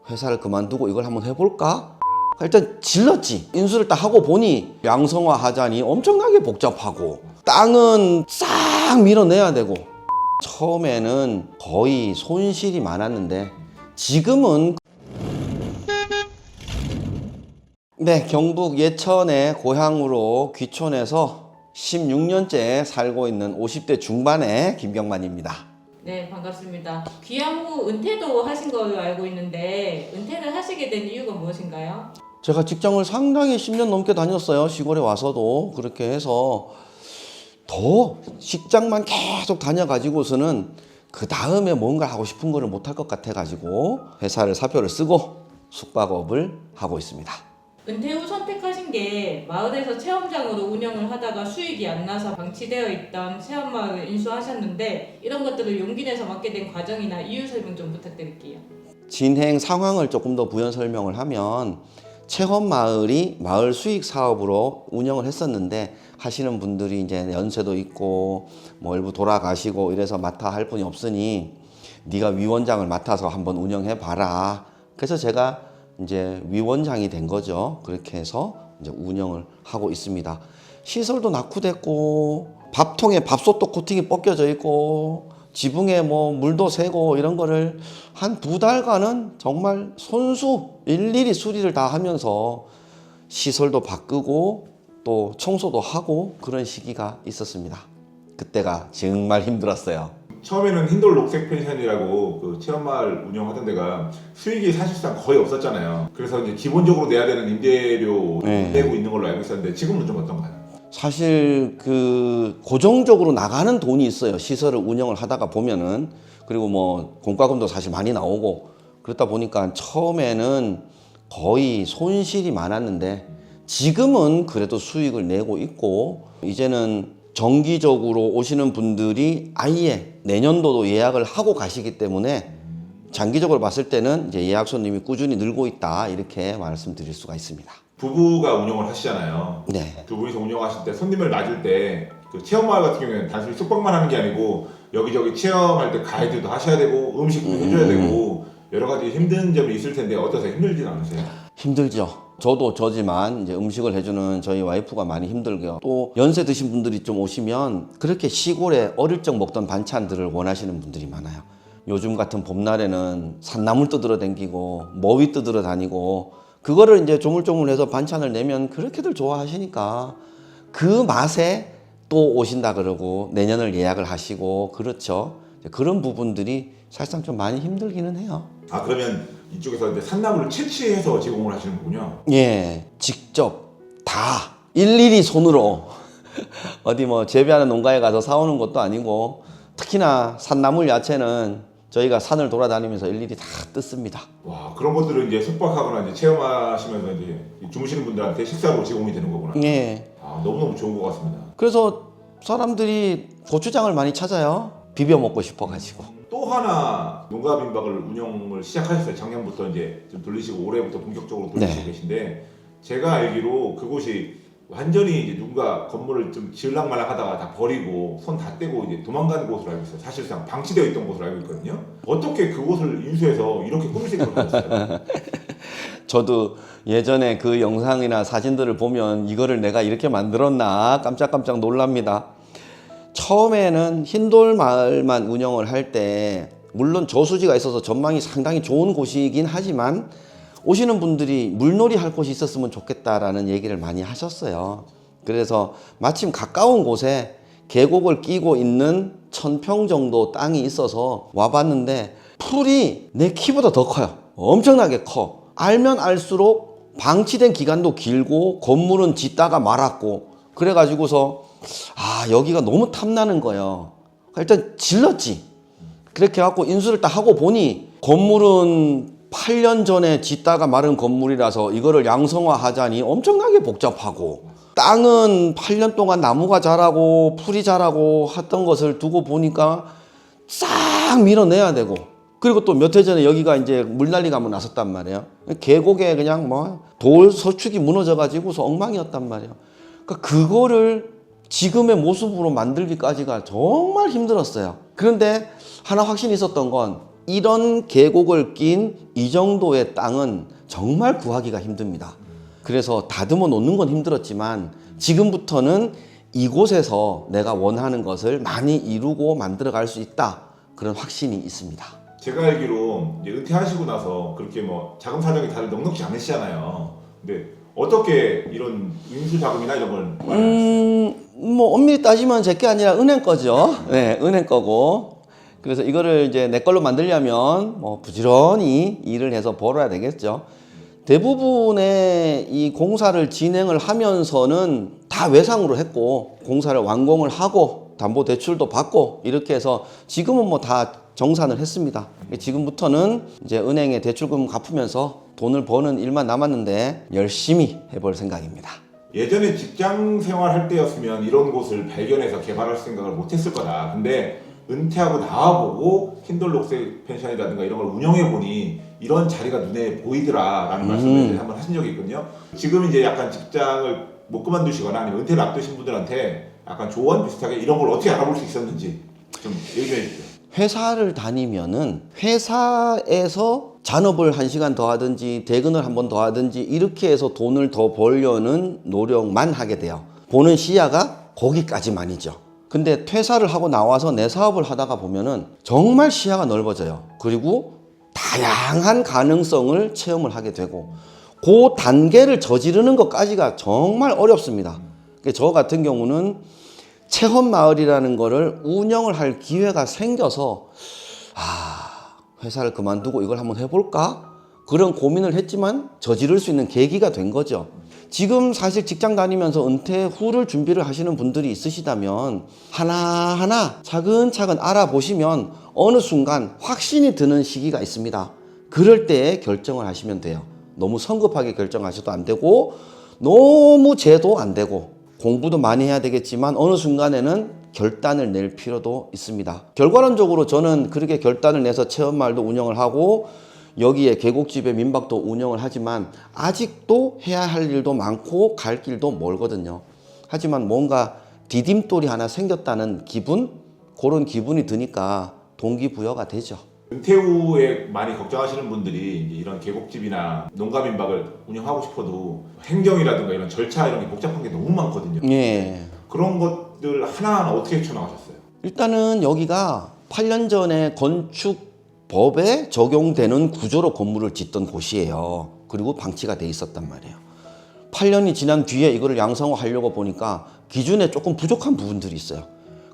회사를 그만두고 이걸 한번 해볼까? 일단 질렀지. 인수를 딱 하고 보니 양성화 하자니 엄청나게 복잡하고 땅은 싹 밀어내야 되고 처음에는 거의 손실이 많았는데 지금은 네, 경북 예천의 고향으로 귀촌해서 16년째 살고 있는 50대 중반의 김경만입니다. 네, 반갑습니다. 귀향 후 은퇴도 하신 걸로 알고 있는데 은퇴를 하시게 된 이유가 무엇인가요? 제가 직장을 상당히 10년 넘게 다녔어요. 시골에 와서도 그렇게 해서 더 직장만 계속 다녀가지고서는 그 다음에 뭔가 하고 싶은 거를 못할 것 같아가지고 회사를 사표를 쓰고 숙박업을 하고 있습니다. 은퇴 후 선택하신 게 마을에서 체험장으로 운영을 하다가 수익이 안 나서 방치되어 있던 체험마을을 인수하셨는데 이런 것들을 용기 내서 맡게 된 과정이나 이유 설명 좀 부탁드릴게요. 진행 상황을 조금 더 부연 설명을 하면 체험마을이 마을 수익 사업으로 운영을 했었는데 하시는 분들이 이제 연세도 있고 뭐 일부 돌아가시고 이래서 맡아 할 분이 없으니 네가 위원장을 맡아서 한번 운영해 봐라. 그래서 제가 이제 위원장이 된 거죠. 그렇게 해서 이제 운영을 하고 있습니다. 시설도 낙후됐고 밥통에 밥솥도 코팅이 벗겨져 있고 지붕에 뭐 물도 새고 이런 거를 한 2달간은 정말 손수 일일이 수리를 다 하면서 시설도 바꾸고 또 청소도 하고 그런 시기가 있었습니다. 그때가 정말 힘들었어요. 처음에는 흰돌 녹색 펜션이라고 그 체험마을 운영하던 데가 수익이 사실상 거의 없었잖아요. 그래서 이제 기본적으로 내야 되는 임대료 내고 있는 걸로 알고 있었는데 지금은 좀 어떤가요? 사실 그 고정적으로 나가는 돈이 있어요. 시설을 운영을 하다가 보면은. 그리고 뭐 공과금도 사실 많이 나오고 그렇다 보니까 처음에는 거의 손실이 많았는데 지금은 그래도 수익을 내고 있고 이제는 정기적으로 오시는 분들이 아예 내년도도 예약을 하고 가시기 때문에 장기적으로 봤을 때는 이제 예약 손님이 꾸준히 늘고 있다 이렇게 말씀드릴 수가 있습니다. 부부가 운영을 하시잖아요. 네. 두 분이서 운영하실 때 손님을 맞을 때 그 체험마을 같은 경우에는 단순히 숙박만 하는 게 아니고 여기저기 체험할 때 가이드도 하셔야 되고 음식도 해줘야 되고 여러 가지 힘든 점이 있을 텐데 어떠세요? 힘들진 않으세요? 힘들죠. 저도 저지만 이제 음식을 해주는 저희 와이프가 많이 힘들고요. 또 연세 드신 분들이 좀 오시면 그렇게 시골에 어릴 적 먹던 반찬들을 원하시는 분들이 많아요. 요즘 같은 봄날에는 산나물 뜯으러 다니고 머위 뜯으러 다니고 그거를 이제 조물조물해서 반찬을 내면 그렇게들 좋아하시니까 그 맛에 또 오신다 그러고 내년을 예약을 하시고 그렇죠. 그런 부분들이 사실상 좀 많이 힘들기는 해요. 아 그러면 이쪽에서 이제 산나물을 채취해서 제공을 하시는 거군요. 예, 직접 다 일일이 손으로 어디 뭐 재배하는 농가에 가서 사오는 것도 아니고 특히나 산나물 야채는 저희가 산을 돌아다니면서 일일이 다 뜯습니다. 와 그런 것들을 이제 숙박하거나 이제 체험하시면서 이제 주무시는 분들한테 식사로 제공이 되는 거구나. 예. 아 너무너무 좋은 것 같습니다. 그래서 사람들이 고추장을 많이 찾아요. 비벼 먹고 싶어가지고. 또 하나 농가민박을 운영을 시작하셨어요. 작년부터 이제 좀 돌리시고 올해부터 본격적으로 돌리시고 계신데 제가 알기로 그곳이 완전히 이제 누군가 건물을 좀 지을랑말랑 하다가 다 버리고 손 다 떼고 이제 도망가는 곳으로 알고 있어요. 사실상 방치되어 있던 곳으로 알고 있거든요. 어떻게 그곳을 인수해서 이렇게 꾸밀 생각을 하셨어요? 저도 예전에 그 영상이나 사진들을 보면 이거를 내가 이렇게 만들었나 깜짝깜짝 놀랍니다. 처음에는 흰돌 마을만 운영을 할 때 물론 저수지가 있어서 전망이 상당히 좋은 곳이긴 하지만 오시는 분들이 물놀이 할 곳이 있었으면 좋겠다라는 얘기를 많이 하셨어요. 그래서 마침 가까운 곳에 계곡을 끼고 있는 1000평 정도 땅이 있어서 와봤는데 풀이 내 키보다 더 커요. 엄청나게 커. 알면 알수록 방치된 기간도 길고 건물은 짓다가 말았고 그래가지고서 아 여기가 너무 탐나는 거예요. 일단 질렀지. 그렇게 해갖고 인수를 딱 하고 보니 건물은 8년 전에 짓다가 마른 건물이라서 이거를 양성화 하자니 엄청나게 복잡하고 땅은 8년 동안 나무가 자라고 풀이 자라고 했던 것을 두고 보니까 싹 밀어내야 되고 그리고 또 몇 해 전에 여기가 이제 물난리가 한번 났었단 말이에요. 계곡에 그냥 뭐 돌 서축이 무너져 가지고서 엉망이었단 말이에요. 그러니까 그거를 지금의 모습으로 만들기까지가 정말 힘들었어요. 그런데 하나 확신이 있었던 건 이런 계곡을 낀 이 정도의 땅은 정말 구하기가 힘듭니다. 그래서 다듬어 놓는 건 힘들었지만 지금부터는 이곳에서 내가 원하는 것을 많이 이루고 만들어 갈 수 있다. 그런 확신이 있습니다. 제가 알기로 이제 은퇴하시고 나서 그렇게 뭐 자금 사정이 다들 넉넉지 않으시잖아요. 근데 어떻게 이런 인수 자금이나 이런 걸 마련하셨어요? 뭐 엄밀히 따지면 제 게 아니라 은행 거죠. 네, 은행 거고. 그래서 이거를 이제 내 걸로 만들려면 뭐 부지런히 일을 해서 벌어야 되겠죠. 대부분의 이 공사를 진행을 하면서는 다 외상으로 했고 공사를 완공을 하고 담보대출도 받고 이렇게 해서 지금은 뭐 다 정산을 했습니다. 지금부터는 이제 은행에 대출금 갚으면서 돈을 버는 일만 남았는데 열심히 해볼 생각입니다. 예전에 직장 생활할 때였으면 이런 곳을 발견해서 개발할 생각을 못했을 거다. 근데 은퇴하고 나와보고 킨들 녹색 펜션이라든가 이런 걸 운영해보니 이런 자리가 눈에 보이더라라는 말씀을 한번 하신 적이 있거든요. 지금 이제 약간 직장을 못 그만두시거나 아니면 은퇴를 앞두신 분들한테 약간 조언 비슷하게 이런 걸 어떻게 알아볼 수 있었는지 좀 얘기 좀 해주세요. 회사를 다니면은 회사에서 잔업을 1시간 더 하든지 퇴근을 한 번 더 하든지 이렇게 해서 돈을 더 벌려는 노력만 하게 돼요. 보는 시야가 거기까지만이죠. 근데 퇴사를 하고 나와서 내 사업을 하다가 보면은 정말 시야가 넓어져요. 그리고 다양한 가능성을 체험을 하게 되고 그 단계를 저지르는 것까지가 정말 어렵습니다. 저 같은 경우는 체험마을이라는 거를 운영을 할 기회가 생겨서 회사를 그만두고 이걸 한번 해볼까? 그런 고민을 했지만 저지를 수 있는 계기가 된 거죠. 지금 사실 직장 다니면서 은퇴 후를 준비를 하시는 분들이 있으시다면 하나하나 차근차근 알아보시면 어느 순간 확신이 드는 시기가 있습니다. 그럴 때 결정을 하시면 돼요. 너무 성급하게 결정하셔도 안 되고 너무 재도 안 되고 공부도 많이 해야 되겠지만 어느 순간에는 결단을 낼 필요도 있습니다. 결과론적으로 저는 그렇게 결단을 내서 체험마을도 운영을 하고 여기에 계곡집에 민박도 운영을 하지만 아직도 해야 할 일도 많고 갈 길도 멀거든요. 하지만 뭔가 디딤돌이 하나 생겼다는 기분? 그런 기분이 드니까 동기부여가 되죠. 은퇴 후에 많이 걱정하시는 분들이 이제 이런 계곡집이나 농가민박을 운영하고 싶어도 행정이라든가 이런 절차 이런 게 복잡한 게 너무 많거든요. 예. 그런 것들 하나하나 어떻게 헤쳐나가셨어요? 일단은 여기가 8년 전에 건축법에 적용되는 구조로 건물을 짓던 곳이에요. 그리고 방치가 돼 있었단 말이에요. 8년이 지난 뒤에 이거를 양성화하려고 보니까 기준에 조금 부족한 부분들이 있어요.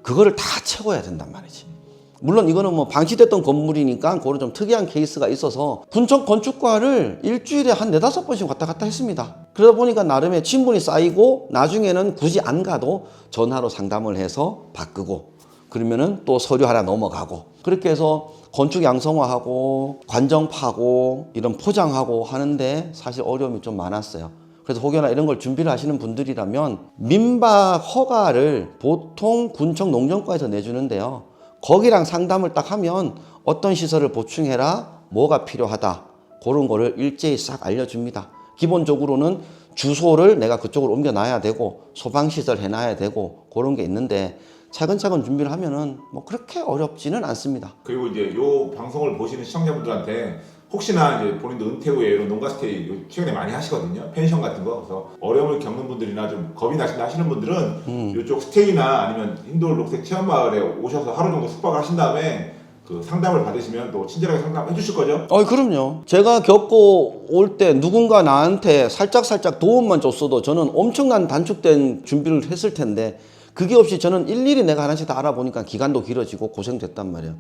그거를 다 채워야 된단 말이지. 물론 이거는 뭐 방치됐던 건물이니까 그런 좀 특이한 케이스가 있어서 군청 건축과를 일주일에 한 4-5번씩 왔다 갔다 했습니다. 그러다 보니까 나름의 친분이 쌓이고 나중에는 굳이 안 가도 전화로 상담을 해서 바꾸고 그러면은 또 서류 하나 넘어가고 그렇게 해서 건축 양성화하고 관정 파고 이런 포장하고 하는데 사실 어려움이 좀 많았어요. 그래서 혹여나 이런 걸 준비를 하시는 분들이라면 민박 허가를 보통 군청 농정과에서 내주는데요. 거기랑 상담을 딱 하면 어떤 시설을 보충해라, 뭐가 필요하다 그런 거를 일제히 싹 알려줍니다. 기본적으로는 주소를 내가 그쪽으로 옮겨놔야 되고 소방시설 해놔야 되고 그런 게 있는데 차근차근 준비를 하면은 뭐 그렇게 어렵지는 않습니다. 그리고 이제 요 방송을 보시는 시청자분들한테 혹시나 이제 본인도 은퇴 후에 이런 농가 스테이 최근에 많이 하시거든요. 펜션 같은 거. 그래서 어려움을 겪는 분들이나 좀 겁이 나신다 하시는 분들은 이쪽 스테이나 아니면 흰돌 녹색 체험마을에 오셔서 하루 정도 숙박을 하신 다음에 그 상담을 받으시면 또 친절하게 상담해 주실 거죠? 그럼요. 제가 겪고 올 때 누군가 나한테 살짝 도움만 줬어도 저는 엄청난 단축된 준비를 했을 텐데 그게 없이 저는 일일이 내가 하나씩 다 알아보니까 기간도 길어지고 고생됐단 말이에요.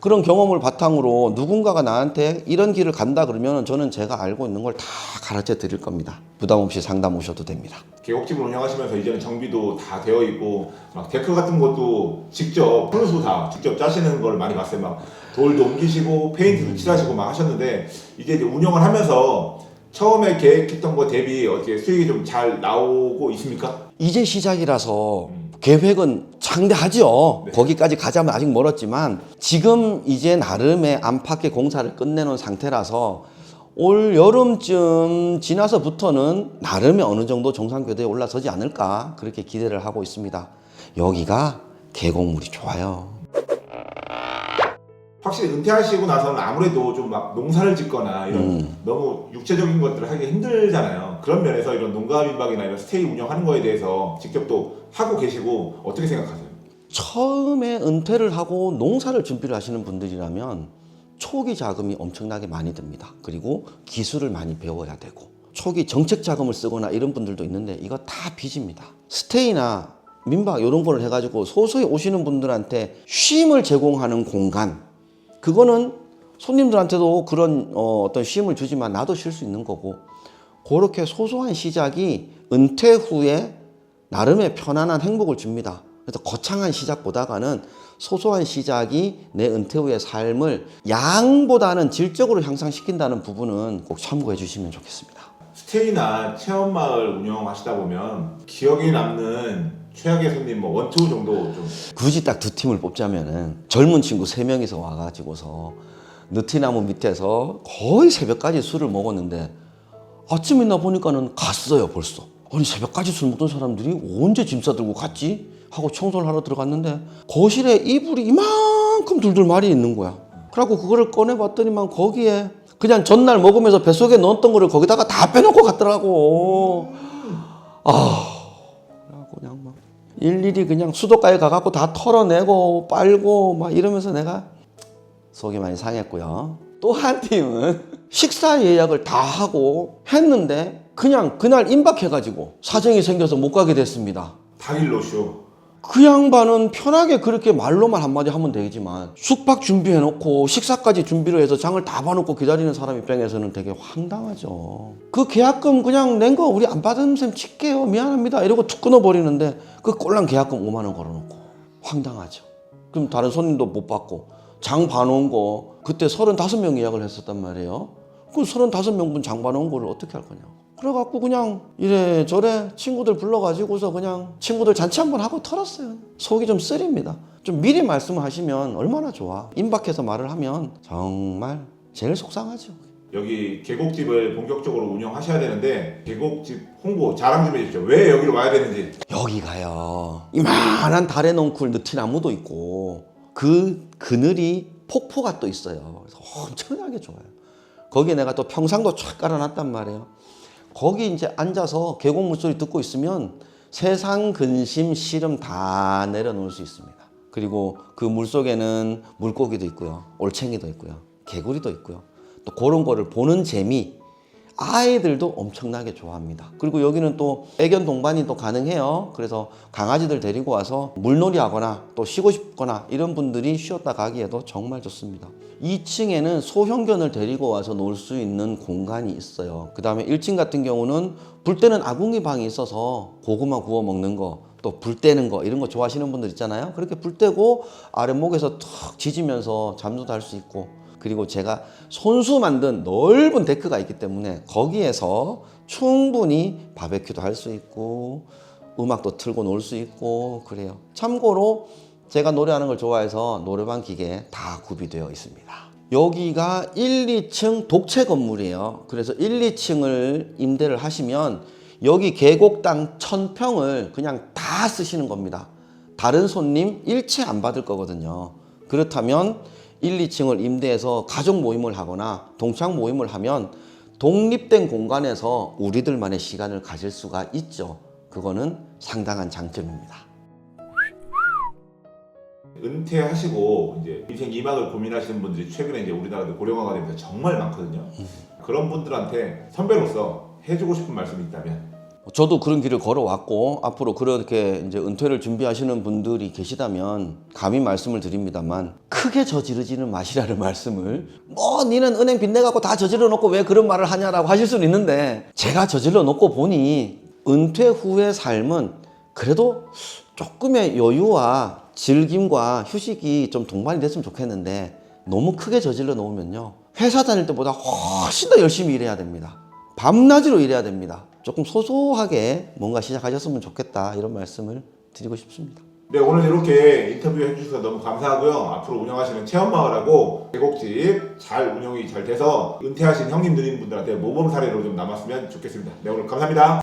그런 경험을 바탕으로 누군가가 나한테 이런 길을 간다 그러면 저는 제가 알고 있는 걸 다 가르쳐 드릴 겁니다. 부담 없이 상담 오셔도 됩니다. 계곡집을 운영하시면서 이제는 정비도 다 되어 있고 막 데크 같은 것도 직접 손수 다 직접 짜시는 걸 많이 봤어요. 막 돌도 옮기시고 페인트도 칠하시고 막 하셨는데 이제 운영을 하면서 처음에 계획했던 거 대비 어떻게 수익이 좀 잘 나오고 있습니까? 이제 시작이라서 계획은 장대하죠. 네. 거기까지 가자면 아직 멀었지만 지금 이제 나름의 안팎의 공사를 끝내놓은 상태라서 올 여름쯤 지나서부터는 나름의 어느 정도 정상궤도에 올라서지 않을까 그렇게 기대를 하고 있습니다. 여기가 계곡물이 좋아요. 확실히 은퇴하시고 나서는 아무래도 좀 막 농사를 짓거나 이런 너무 육체적인 것들을 하기 힘들잖아요. 그런 면에서 이런 농가민박이나 이런 스테이 운영하는 거에 대해서 직접 또 하고 계시고 어떻게 생각하세요? 처음에 은퇴를 하고 농사를 준비를 하시는 분들이라면 초기 자금이 엄청나게 많이 듭니다. 그리고 기술을 많이 배워야 되고 초기 정책 자금을 쓰거나 이런 분들도 있는데 이거 다 빚입니다. 스테이나 민박 이런 거를 해가지고 소소히 오시는 분들한테 쉼을 제공하는 공간, 그거는 손님들한테도 그런 어떤 쉼을 주지만 나도 쉴 수 있는 거고, 그렇게 소소한 시작이 은퇴 후에 나름의 편안한 행복을 줍니다. 그래서 거창한 시작보다는 소소한 시작이 내 은퇴 후의 삶을 양보다는 질적으로 향상시킨다는 부분은 꼭 참고해 주시면 좋겠습니다. 스테이나 체험마을 운영하시다 보면 기억에 남는 최악의 손님 뭐 원투 정도 좀 굳이 딱 두 팀을 뽑자면은 젊은 친구 3명이서 와가지고서 느티나무 밑에서 거의 새벽까지 술을 먹었는데 아침에 나 보니까는 갔어요 벌써. 아니 새벽까지 술 먹던 사람들이 언제 짐 싸들고 갔지? 하고 청소를 하러 들어갔는데 거실에 이불이 이만큼 둘둘 말이 있는 거야. 그래갖고 그거를 꺼내봤더니만 거기에 그냥 전날 먹으면서 뱃속에 넣었던 거를 거기다가 다 빼놓고 갔더라고. 그래갖고 그냥 막 일일이 그냥 수도가에 가갖고 다 털어내고 빨고 막 이러면서 내가 속이 많이 상했고요. 또 한 팀은 식사 예약을 다 하고 했는데 그냥 그날 임박해가지고 사정이 생겨서 못 가게 됐습니다. 당일 노쇼. 그 양반은 편하게 그렇게 말로만 한마디 하면 되지만 숙박 준비해놓고 식사까지 준비를 해서 장을 다 봐놓고 기다리는 사람 입장에서는 되게 황당하죠. 그 계약금 그냥 낸 거 우리 안 받은 셈 칠게요 미안합니다 이러고 툭 끊어버리는데 그 꼴랑 계약금 5만 원 걸어놓고 황당하죠. 그럼 다른 손님도 못 받고 장 봐놓은 거 그때 35명 예약을 했었단 말이에요. 그 35명분 장 봐놓은 거를 어떻게 할 거냐고. 그래갖고 그냥 이래저래 친구들 불러가지고서 그냥 친구들 잔치 한번 하고 털었어요. 속이 좀 쓰립니다. 좀 미리 말씀하시면 얼마나 좋아. 임박해서 말을 하면 정말 제일 속상하죠. 여기 계곡집을 본격적으로 운영하셔야 되는데 계곡집 홍보 자랑 좀 해주십시오. 왜 여기로 와야 되는지. 여기가요 이만한 달의 넝쿨 느티나무도 있고 그 그늘이 폭포가 또 있어요. 그래서 엄청나게 좋아요. 거기에 내가 또 평상도 쫙 깔아놨단 말이에요. 거기 이제 앉아서 계곡 물소리 듣고 있으면 세상 근심 시름 다 내려놓을 수 있습니다. 그리고 그 물속에는 물고기도 있고요, 올챙이도 있고요, 개구리도 있고요. 또 그런 거를 보는 재미, 아이들도 엄청나게 좋아합니다. 그리고 여기는 또 애견 동반이 또 가능해요. 그래서 강아지들 데리고 와서 물놀이 하거나 또 쉬고 싶거나 이런 분들이 쉬었다 가기에도 정말 좋습니다. 2층에는 소형견을 데리고 와서 놀 수 있는 공간이 있어요. 그 다음에 1층 같은 경우는 불 때는 아궁이 방이 있어서 고구마 구워 먹는 거, 또 불 때는 거 이런 거 좋아하시는 분들 있잖아요. 그렇게 불 때고 아랫목에서 턱 지지면서 잠도 잘 수 있고, 그리고 제가 손수 만든 넓은 데크가 있기 때문에 거기에서 충분히 바베큐도 할 수 있고 음악도 틀고 놀 수 있고 그래요. 참고로 제가 노래하는 걸 좋아해서 노래방 기계 다 구비되어 있습니다. 여기가 1, 2층 독채 건물이에요. 그래서 1, 2층을 임대를 하시면 여기 계곡당 1000평을 그냥 다 쓰시는 겁니다. 다른 손님 일체 안 받을 거거든요. 그렇다면 1, 2층을 임대해서 가족 모임을 하거나 동창 모임을 하면 독립된 공간에서 우리들만의 시간을 가질 수가 있죠. 그거는 상당한 장점입니다. 은퇴하시고 이제 인생 2막을 고민하시는 분들이 최근에 이제 우리나라도 고령화가 되면서 정말 많거든요. 그런 분들한테 선배로서 해주고 싶은 말씀이 있다면? 저도 그런 길을 걸어왔고 앞으로 그렇게 이제 은퇴를 준비하시는 분들이 계시다면 감히 말씀을 드립니다만 크게 저지르지는 마시라는 말씀을, 뭐 니는 은행 빚내 갖고 다 저질러 놓고 왜 그런 말을 하냐라고 하실 수는 있는데, 제가 저질러 놓고 보니 은퇴 후의 삶은 그래도 조금의 여유와 즐김과 휴식이 좀 동반이 됐으면 좋겠는데 너무 크게 저질러 놓으면요 회사 다닐 때보다 훨씬 더 열심히 일해야 됩니다. 밤낮으로 일해야 됩니다. 조금 소소하게 뭔가 시작하셨으면 좋겠다 이런 말씀을 드리고 싶습니다. 네, 오늘 이렇게 인터뷰 해주셔서 너무 감사하고요. 앞으로 운영하시는 체험마을하고 계곡집 잘 운영이 잘 돼서 은퇴하신 형님 누님 분들한테 모범 사례로 좀 남았으면 좋겠습니다. 네, 오늘 감사합니다.